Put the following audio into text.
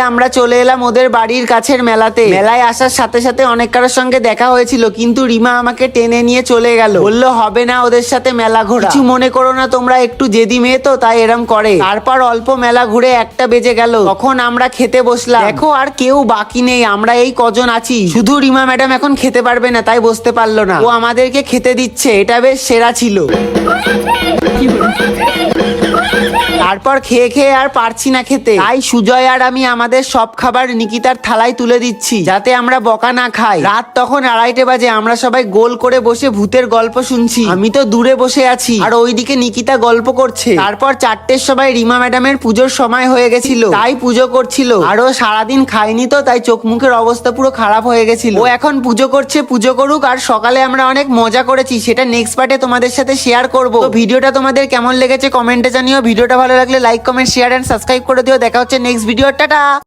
আমরা চলে এলাম ওদের বাড়ির কাছের মেলাতে। মেলায় আসার সাথে সাথে অনেক কারোর সঙ্গে দেখা হয়েছিল, কিন্তু রিমা আমাকে টেনে নিয়ে চলে গেল, বললো হবে না ওদের সাথে মেলা ঘোরা। কিছু মনে করো না তোমরা, একটু জেদি মেয়ে তো তাই এরম করে। তারপর অল্প মেলা ঘুরে 1টা বেজে গেল, তখন আমরা খেতে বসলাম। দেখো আর কেউ বাকি নেই, আমরা এই কজন আছি। শুধু রিমা ম্যাডাম এখন খেতে পারবে না, তাই বসতে পারলো না। ও আমাদেরকে খেতে দিচ্ছে, এটা বেশ সেরা ছিল। তারপর খেয়ে খেয়ে আর পারছি না খেতে, তাই সুজয় আর আমি আমাদের সব খাবার নিকিতার থালায় তুলে দিচ্ছি, যাতে আমরা বকা না খাই। রাত তখন 2:30 বাজে, আমরা সবাই গোল করে বসে ভূতের গল্প শুনছি। আমি তো দূরে বসে আছি আর ওইদিকে নিকিতা গল্প করছে। তারপর 4টের সময় রিমা ম্যাডামের পুজোর সময় হয়ে গেছিল, তাই পুজো করছিল। আর ও সারাদিন খায়নি তো, তাই চোখ মুখের অবস্থা পুরো খারাপ হয়ে গেছিল। ও এখন পুজো করছে, পুজো করুক। আর সকালে আমরা অনেক মজা করেছি, সেটা নেক্সট পার্টে তোমাদের সাথে শেয়ার করবো। তো ভিডিওটা তোমাদের কেমন লেগেছে কমেন্টে জানিও। ভিডিওটা ভালো লাগলে like comment share and subscribe করে দিও। দেখা হচ্ছে নেক্সট ভিডিও, টাটা।